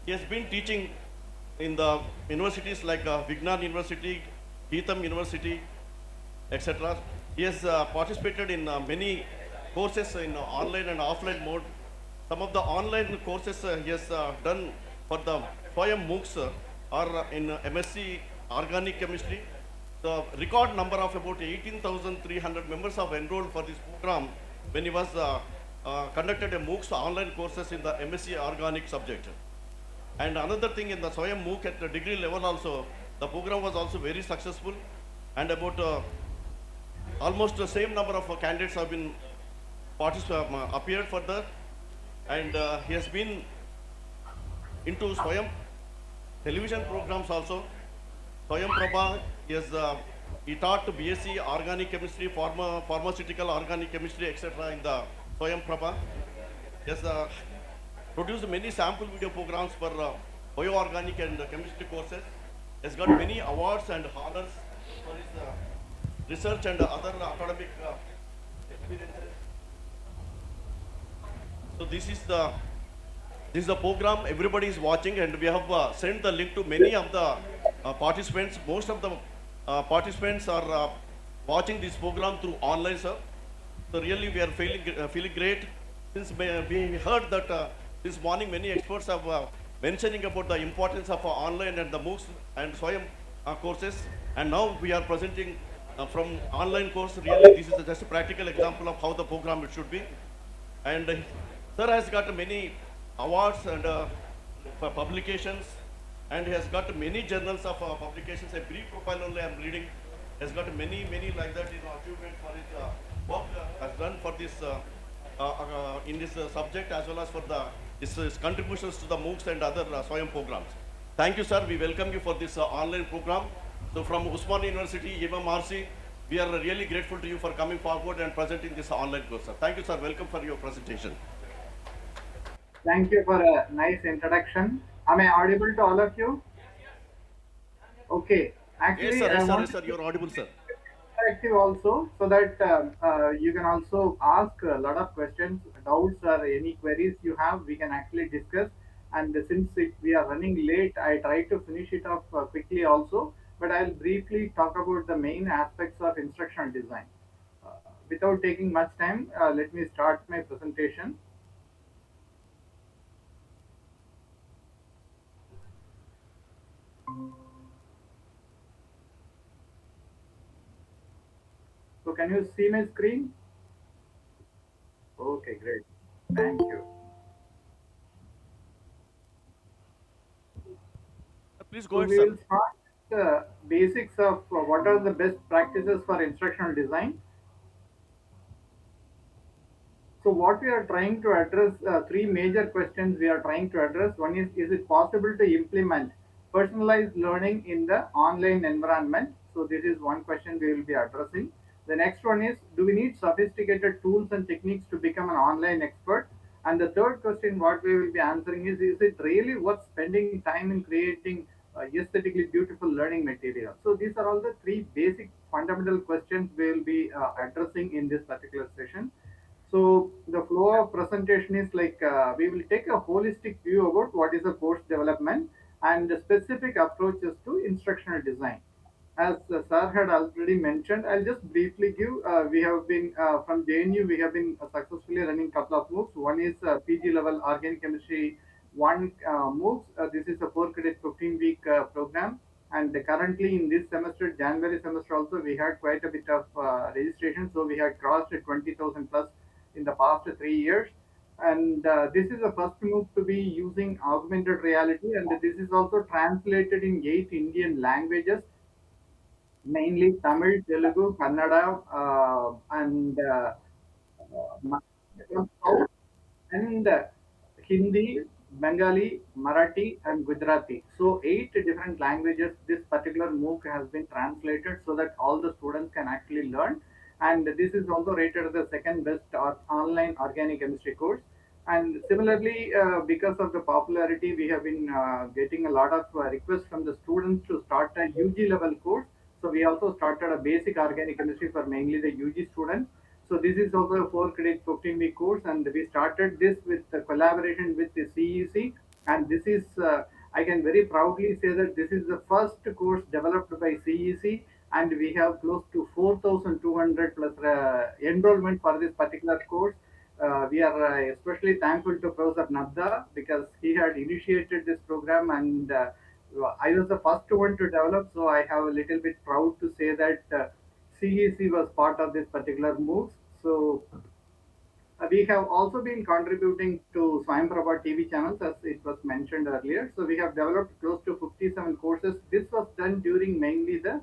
He has been teaching in the universities like Vignan University, Geetham University, etc. He has participated in many courses in online and offline mode. Some of the online courses he has done for the Swayam MOOCs are in MSc Organic Chemistry. The record number of about 18,300 members have enrolled for this program when he was conducted a MOOCs online courses in the MSc Organic subject. And another thing in the Swayam MOOC at the degree level also, the program was also very successful, and about almost the same number of candidates have been appeared for that, and he has been into Swayam television programs also. Swayam Prabha is he taught BSc Organic Chemistry, pharmaceutical organic chemistry, etc. in the Swayam Prabha. He has produced many sample video programs for bioorganic and chemistry courses. He has got many awards and honors for his research and other academic experiences. So this is the program everybody is watching, and we have sent the link to many of the participants. Most of the participants are watching this program through online, sir. So really we are feeling great, since we heard that this morning many experts have mentioning about the importance of online and the MOOCs and Swayam courses, and now we are presenting from online course. Really, this is just a practical example of how the program it should be. And sir has got many awards and for publications, and he has got many journals of publications. A brief profile only I am reading. He has got many like that, achievements for his work has done for this in this subject, as well as for the his contributions to the MOOCs and other Swayam programs. Thank you, sir. We welcome you for this online program. So from Osmania University, MMRC, we are really grateful to you for coming forward and presenting this online course, sir. Thank you, sir. Welcome for your presentation. Thank you for a nice introduction. Am I audible to all of you? Okay. Yes, Actually, sir. I Yes, sir. want Yes, to sir. You're audible, sir. interactive also so that you can also ask a lot of questions, doubts, or any queries you have. We can actually discuss. And since we are running late, I try to finish it off quickly also. But I'll briefly talk about the main aspects of instructional design. Uh, Without taking much time, let me start my presentation. So, can you see my screen? Okay, great. Thank you. Please go So ahead, we sir. will start the basics of what are the best practices for instructional design. So what we are trying to address, three major questions we are trying to address. One is it possible to implement personalized learning in the online environment? So this is one question we will be addressing. The next one is, do we need sophisticated tools and techniques to become an online expert? And the third question, what we will be answering is it really worth spending time in creating aesthetically beautiful learning material? So these are all the three basic fundamental questions we will be addressing in this particular session. So the flow of presentation is like we will take a holistic view about what is the course development and the specific approaches to instructional design. As Sir had already mentioned, I'll just briefly give. We have been from JNU. We have been successfully running a couple of MOOCs. One is PG level organic chemistry. One MOOCs. This is a 4 credit 15-week program. And currently in this semester, January semester also, we had quite a bit of registration. So we had crossed 20,000 plus in the past 3 years. And this is the first move to be using augmented reality, and this is also translated in 8 Indian languages, mainly Tamil, Telugu, Kannada, and Malayalam, and Hindi, Bengali, Marathi, and Gujarati. So eight different languages. This particular MOOC has been translated so that all the students can actually learn. And this is also rated as the second best online organic chemistry course. And similarly, because of the popularity, we have been getting a lot of requests from the students to start a UG level course. So we also started a basic organic chemistry for mainly the UG students. So this is also a 4 credit 15-week course, and we started this with the collaboration with the CEC And this is, I can very proudly say that this is the first course developed by CEC, and we have close to 4,200 plus enrollment for this particular course. We are especially thankful to Professor Nadda because he had initiated this program, and I was the first one to develop, so I have a little bit proud to say that CEC was part of this particular MOOCs. So we have also been contributing to Swayamprabha TV channels as it was mentioned earlier. So we have developed close to 57 courses. This was done during mainly the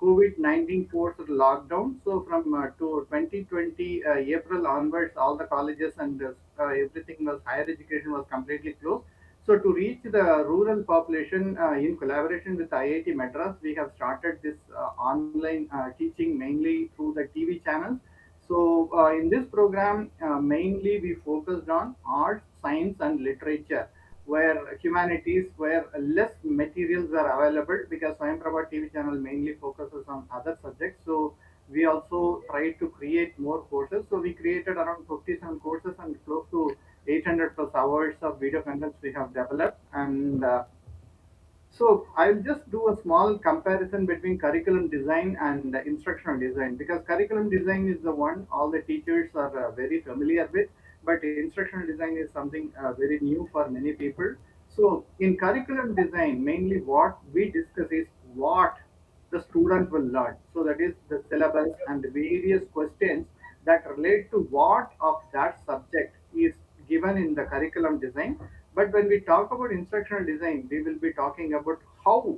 COVID-19 forced lockdown. So from to 2020 April onwards, all the colleges and everything was higher education was completely closed. So to reach the rural population in collaboration with IIT Madras, we have started this online teaching mainly through the TV channels. So, in this program, mainly we focused on arts, science, and literature, where humanities, where less materials were available because Swayamprabha TV channel mainly focuses on other subjects. So, we also tried to create more courses. So, we created around 57 courses and close to 800 plus hours of video contents we have developed. And so I'll just do a small comparison between curriculum design and instructional design because curriculum design is the one all the teachers are very familiar with, but instructional design is something very new for many people. So in curriculum design, mainly what we discuss is what the student will learn. So that is the syllabus and the various questions that relate to what of that subject is given in the curriculum design. But when we talk about instructional design, we will be talking about how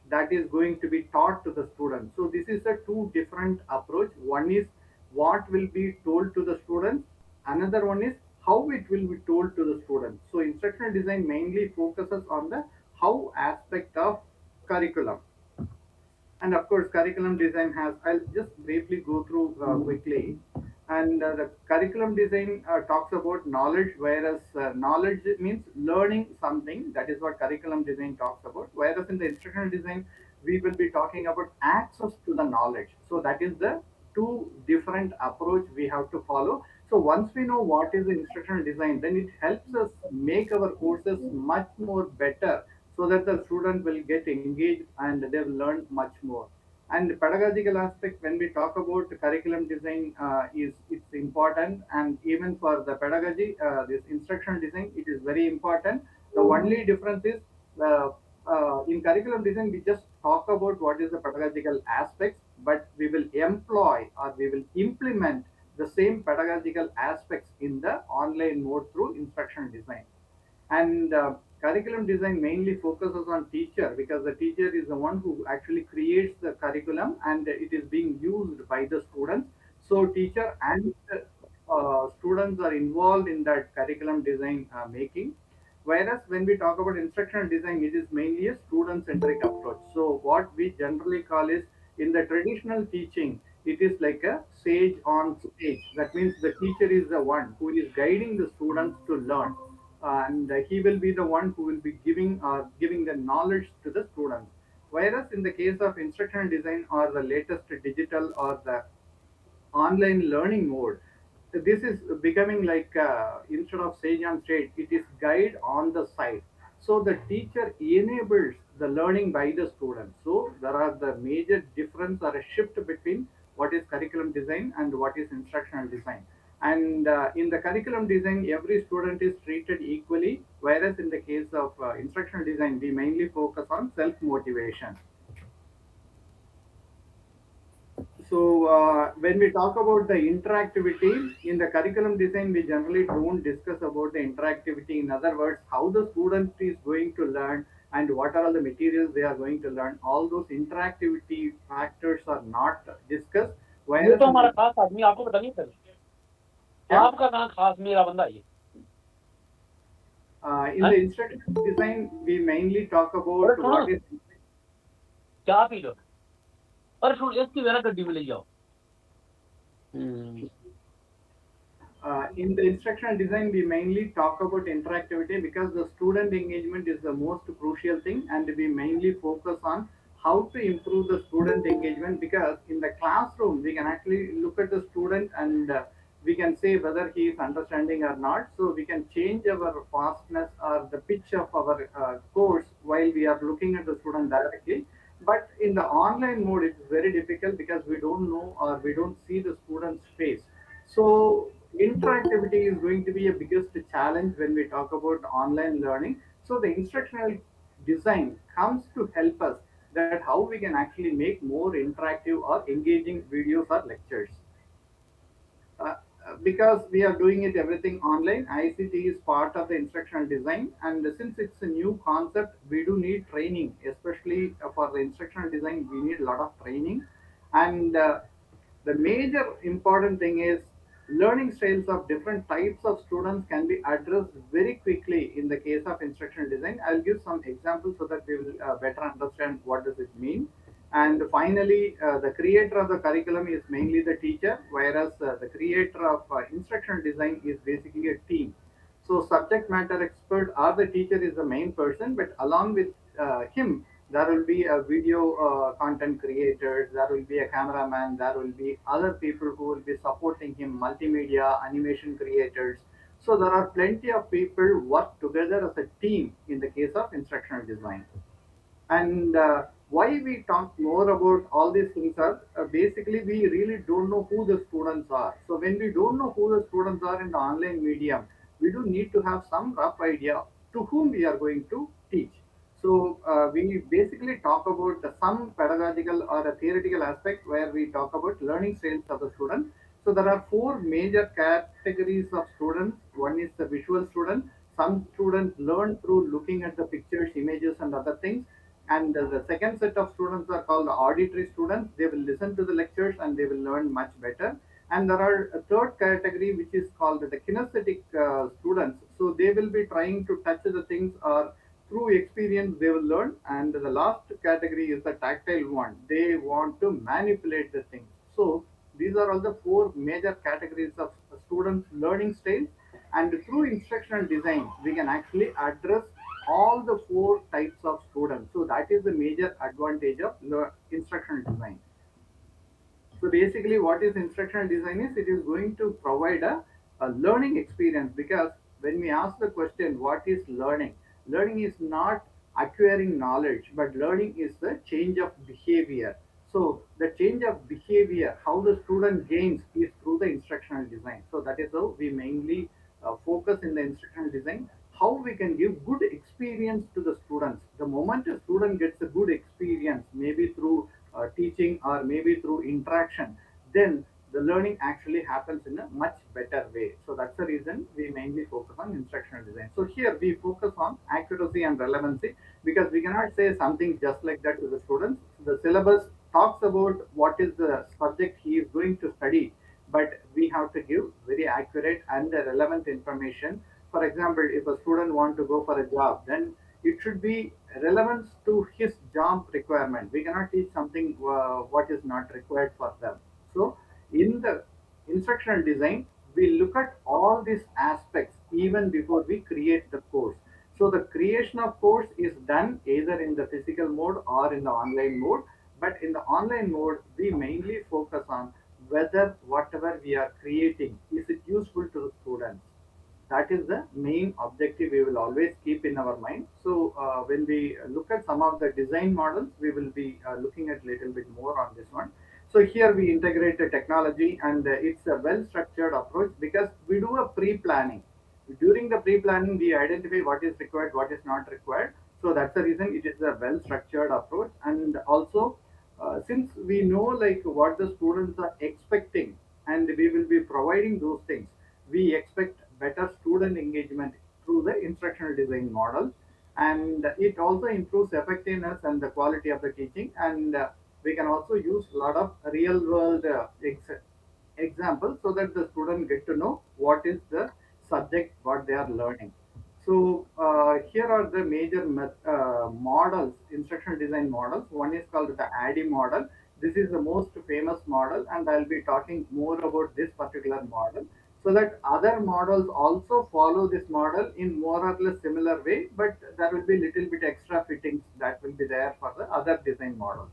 that is going to be taught to the student. So this is a two different approach. One is what will be told to the students. Another one is how it will be told to the students. So instructional design mainly focuses on the how aspect of curriculum. And of course, curriculum design has, I'll just briefly go through quickly. And the curriculum design talks about knowledge, whereas knowledge means learning something. That is what curriculum design talks about. Whereas in the instructional design, we will be talking about access to the knowledge. So that is the two different approach we have to follow. So once we know what is the instructional design, then it helps us make our courses much more better so that the student will get engaged and they will learn much more. And the pedagogical aspect, when we talk about the curriculum design, is it's important, and even for the pedagogy, this instructional design, it is very important. The only difference is in curriculum design, we just talk about what is the pedagogical aspects, but we will employ or we will implement the same pedagogical aspects in the online mode through instructional design. And curriculum design mainly focuses on teacher because the teacher is the one who actually creates the curriculum and it is being used by the students. So teacher and students are involved in that curriculum design making. Whereas when we talk about instructional design, it is mainly a student centric approach. So what we generally call is in the traditional teaching, it is like a sage on stage. That means the teacher is the one who is guiding the students to learn, and he will be the one who will be giving the knowledge to the students. Whereas in the case of instructional design or the latest digital or the online learning mode, this is becoming like instead of sage on stage, it is guide on the side. So the teacher enables the learning by the student. So there are the major difference or a shift between what is curriculum design and what is instructional design. And in the curriculum design, every student is treated equally, whereas in the case of instructional design, we mainly focus on self motivation. So when we talk about the interactivity in the curriculum design, we generally don't discuss about the interactivity. In other words, how the student is going to learn and what are all the materials they are going to learn. All those interactivity factors are not discussed. ये Whereas तो हमारा खास आदमी, आपको पता नहीं sir? yeah, आपका कहाँ खास, मेरा बंदा ये in है? the instructional design, we mainly talk अरे about कहाँ what is चाय पी लो, अरे सुन इसकी वेरा गड्डी में ले जाओ। in the instructional design, we mainly talk about interactivity because the student engagement is the most crucial thing, and we mainly focus on how to improve the student engagement because in the classroom we can actually look at the student and we can say whether he is understanding or not. So we can change our fastness or the pitch of our course while we are looking at the student directly. But in the online mode, it's very difficult because we don't know or we don't see the student's face. So interactivity is going to be a biggest challenge when we talk about online learning. So the instructional design comes to help us that how we can actually make more interactive or engaging videos or lectures. Because we are doing it everything online, ICT is part of the instructional design, and since it's a new concept, we do need training, especially for the instructional design. We need a lot of training, and the major important thing is learning styles of different types of students can be addressed very quickly in the case of instructional design. I'll give some examples so that we will better understand what does it mean. And finally, the creator of the curriculum is mainly the teacher, whereas the creator of instructional design is basically a team. So subject matter expert or the teacher is the main person, but along with him, there will be a video content creators, there will be a cameraman, there will be other people who will be supporting him, multimedia, animation creators. So there are plenty of people work together as a team in the case of instructional design. And why we talk more about all these things are basically we really don't know who the students are. So when we don't know who the students are in the online medium, we do need to have some rough idea to whom we are going to teach. So we basically talk about some pedagogical or a theoretical aspect where we talk about learning styles of the student. So there are four major categories of students. One is the visual student. Some students learn through looking at the pictures, images, and other things. And the second set of students are called the auditory students. They will listen to the lectures and they will learn much better. And there are a third category which is called the kinesthetic students. So they will be trying to touch the things or through experience they will learn. And the last category is the tactile one. They want to manipulate the things. So these are all the four major categories of students' learning styles. And through instructional design, we can actually address all the four types of students. So that is the major advantage of instructional design. So basically, what is instructional design is it is going to provide a learning experience because when we ask the question, what is learning? Learning is not acquiring knowledge, but learning is the change of behavior. So the change of behavior, how the student gains is through the instructional design. So that is how we mainly focus in the instructional design. How we can give good experience to the students. The moment a student gets a good experience, maybe through teaching or maybe through interaction, then the learning actually happens in a much better way. So that's the reason we mainly focus on instructional design. So here we focus on accuracy and relevancy because we cannot say something just like that to the students. The syllabus talks about what is the subject he is going to study, but we have to give very accurate and relevant information. For example, if a student want to go for a job, then it should be relevant to his job requirement. We cannot teach something what is not required for them. So in the instructional design, we look at all these aspects even before we create the course. So the creation of course is done either in the physical mode or in the online mode. But in the online mode, we mainly focus on whether whatever we are creating is it useful to the students. That is the main objective we will always keep in our mind. So when we look at some of the design models, we will be looking at little bit more on this one. So here we integrate the technology and it's a well structured approach because we do a pre-planning. During the pre-planning, we identify what is required, what is not required. So that's the reason it is a well structured approach. And also since we know like what the students are expecting and we will be providing those things, we expect better student engagement through the instructional design model. And it also improves effectiveness and the quality of the teaching. And we can also use a lot of real world examples so that the student get to know what is the subject what they are learning. So here are the major models, instructional design models. One is called the ADDIE model. This is the most famous model, and I'll be talking more about this particular model. So that other models also follow this model in more or less similar way, but there will be little bit extra fittings that will be there for the other design models.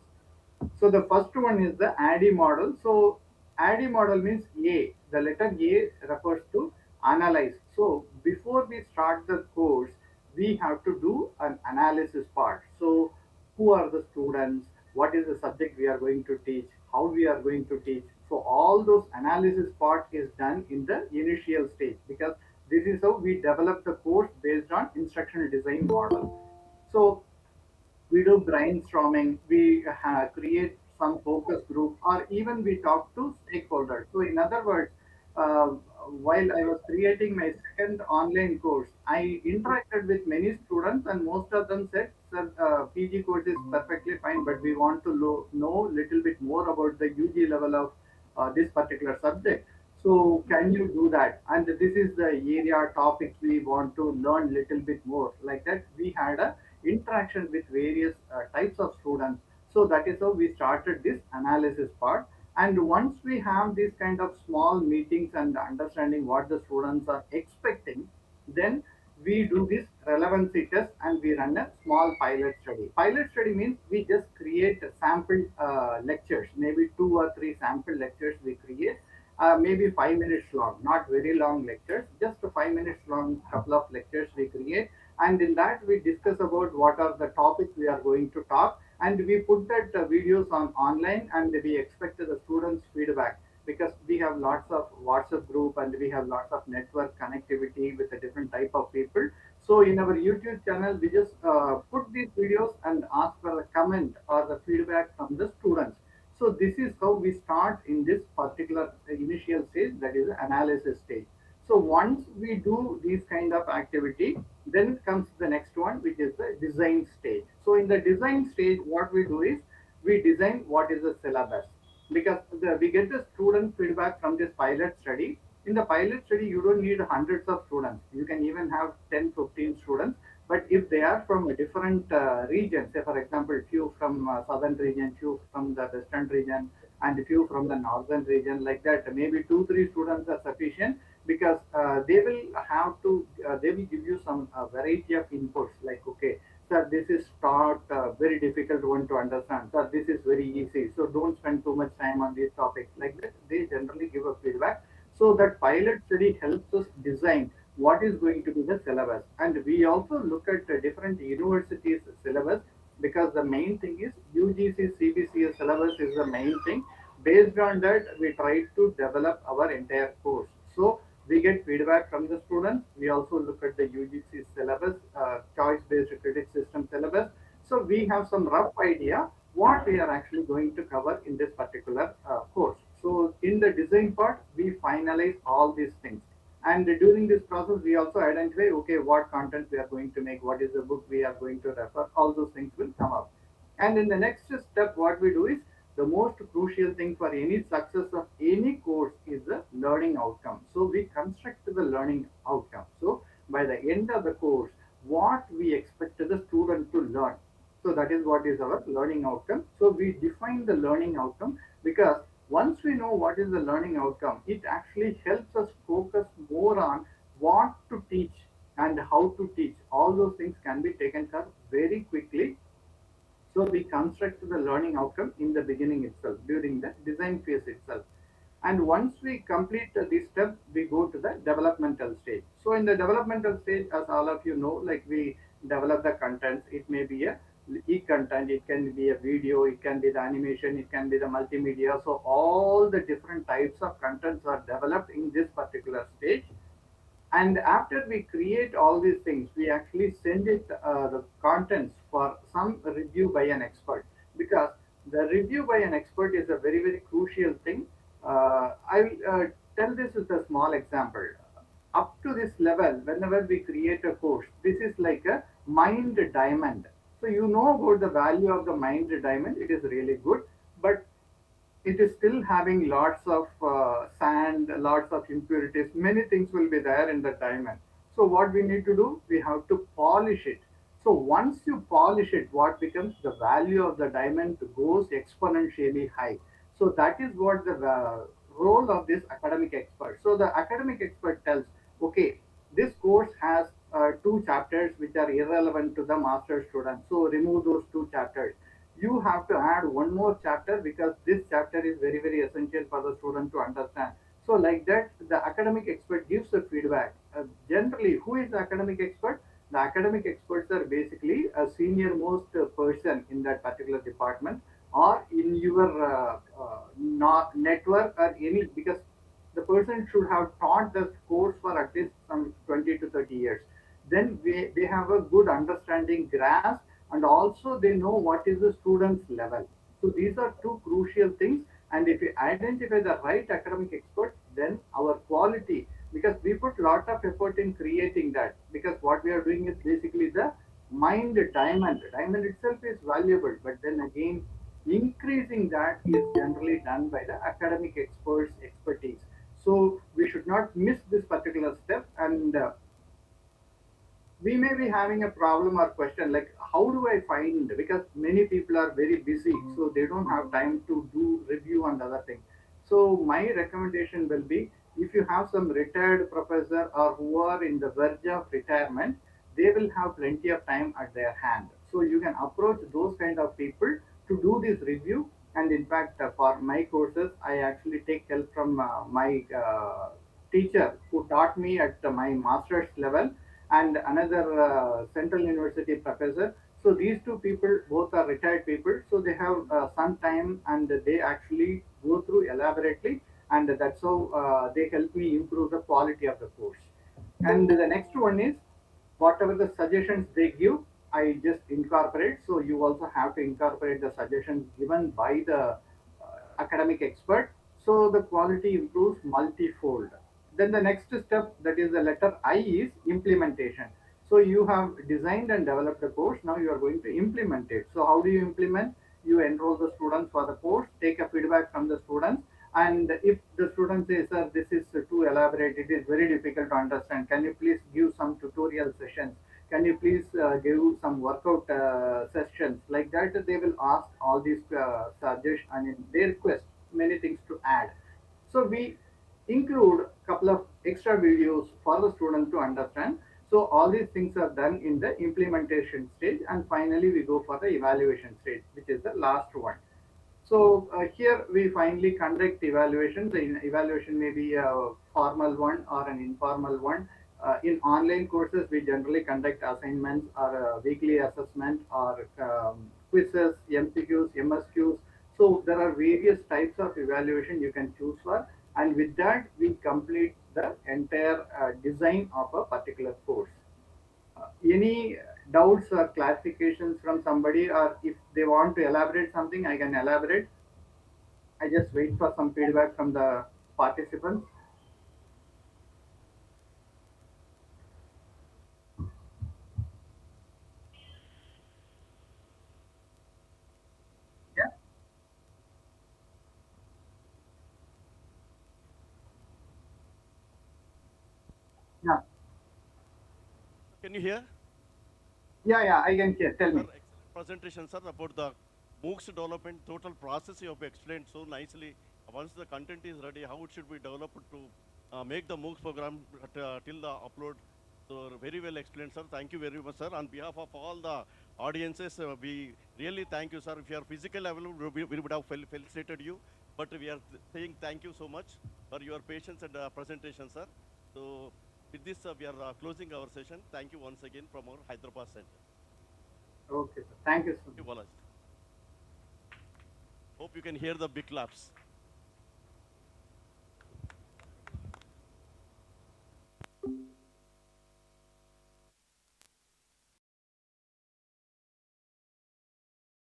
So the first one is the ADDIE model. So ADDIE model means A. The letter A refers to analyze. So before we start the course, we have to do an analysis part. So who are the students? What is the subject we are going to teach? How we are going to teach? So all those analysis part is done in the initial stage, because this is how we develop the course based on instructional design model. So we do brainstorming, we create some focus group, or even we talk to stakeholders. So, in other words, uh, while I was creating my second online course, I interacted with many students, and most of them said, "Sir, PG course is perfectly fine, but we want to know little bit more about the UG level of this particular subject. So can you do that? And this is the area topics we want to learn little bit more." Like that, we had a interaction with various types of students. So that is how we started this analysis part. And once we have these kind of small meetings and understanding what the students are expecting, then we do this relevancy test and we run a small pilot study. Pilot study means we just create sample lectures, maybe two or three sample lectures we create, maybe 5 minutes long, not very long lectures, just a 5 minutes long couple of lectures we create. And in that we discuss about what are the topics we are going to talk, and we put that videos on online, and we expect the students feedback, because we have lots of WhatsApp group and we have lots of network connectivity with a different type of people. So in our YouTube channel, we just put these videos and ask for the comment or the feedback from the students. So this is how we start in this particular initial stage, that is the analysis stage. So once we do this kind of activity, then comes the next one, which is the design stage. So in the design stage, what we do is we design what is the syllabus, because we get the student feedback from this pilot study. In the pilot study, you don't need hundreds of students. You can even have 10, 15 students. But if they are from a different region, say for example, few from southern region, few from the western region, and few from the northern region, like that, maybe two, three students are sufficient, because they will give you some variety of inputs, like, okay, sir, this is not very difficult one to understand. Sir, this is very easy. So don't spend too much time on these topics. Like that, they generally give a feedback. So that pilot study helps us design what is going to be the syllabus. And we also look at different universities' syllabus, because the main thing is UGC CBCS syllabus is the main thing. Based on that, we try to develop our entire course. So we get feedback from the students. We also look at the UGC syllabus, choice-based credit system syllabus. So we have some rough idea what we are actually going to cover in this particular course. So in the design part, we finalize all these things. And during this process, we also identify, okay, what content we are going to make, what is the book we are going to refer, all those things will come up. And in the next step, what we do is the most crucial thing for any success of any course is the learning outcome. So we construct the learning outcome. So by the end of the course, what we expect the student to learn. So that is what is our learning outcome. So we define the learning outcome, because once we know what is the learning outcome, it actually helps us focus more on what to teach and how to teach. All those things can be taken care of very quickly. So we construct the learning outcome in the beginning itself, during the design phase itself. And once we complete this step, we go to the developmental stage. So in the developmental stage, as all of you know, like we develop the contents. It may be a e-content, it can be a video, it can be the animation, it can be the multimedia. So all the different types of contents are developed in this particular stage. And after we create all these things, we actually send it the contents for some review by an expert, because the review by an expert is a very, very crucial thing. I will tell this with a small example. Up to this level, whenever we create a course, this is like a mind diamond. So you know about the value of the mind diamond, it is really good. But it is still having lots of sand, lots of impurities. Many things will be there in the diamond. So what we need to do? We have to polish it. So once you polish it, what becomes the value of the diamond goes exponentially high. So that is what the role of this academic expert. So the academic expert tells, okay, this course has two chapters which are irrelevant to the master student. So remove those two chapters. you have to add one more chapter because this chapter is very, very essential for the student to understand. So like that, the academic expert gives the feedback. Generally, who is the academic expert? The academic experts are basically a senior most person in that particular department or in your not network or any, because the person should have taught the course for at least some 20 to 30 years. Then they have a good understanding, grasp, and also they know what is the student's level. So these are two crucial things. And if you identify the right academic expert, then our quality, because we put a lot of effort in creating that, because what we are doing is basically the mind diamond. Diamond itself is valuable, but then again, increasing that is generally done by the academic experts' expertise. So we should not miss this particular step. And we may be having a problem or question like, how do I find, because many people are very busy, so they don't have time to do review and other things. So my recommendation will be, if you have some retired professor or who are in the verge of retirement, they will have plenty of time at their hand, so you can approach those kind of people to do this review. And in fact, for my courses, I actually take help from my teacher who taught me at my master's level, and another central university professor. So these two people both are retired people, so they have some time and they actually go through elaborately, and that's how they help me improve the quality of the course. And the next one is, whatever the suggestions they give, I just incorporate. So you also have to incorporate the suggestions given by the academic expert, so the quality improves multifold. Then the next step, that is the letter I, is implementation. So you have designed and developed the course, now you are going to implement it. So how do you implement? You enroll the students for the course, take a feedback from the students, and if the student says, sir, this is too elaborate, it is very difficult to understand, can you please give some tutorial sessions, can you please give some workout sessions, like that they will ask all these suggestions, and they request many things to add. So we include a couple of extra videos for the student to understand. So all these things are done in the implementation stage, and finally we go for the evaluation stage, which is the last one. So here we finally conduct evaluation. The evaluation may be a formal one or an informal one. In online courses, we generally conduct assignments or a weekly assessment or quizzes, MCQs, MSQs. So there are various types of evaluation you can choose for, and with that we complete the entire design of a particular course. Any doubts or clarifications from somebody, or if they want to elaborate something, I can elaborate. I just wait for some feedback from the participants. Yeah, yeah, Can you hear? yeah, yeah. I can hear. Tell Sir, me. excellent presentation, sir, about the MOOCs development, total process you have explained so nicely. Once the content is ready, how it should be developed to make the MOOCs program till the upload. So very well explained, sir. Thank you very much, sir. On behalf of all the audiences, we really thank you, sir. If you are physically available, we would have felicitated you. But we are saying thank you so much for your patience and presentation, sir. So with this, we are closing our session. Thank you once again from our Hyderabad Center. Okay, sir. Thank you so Thank you, much. Balaji. Hope you can hear the big claps.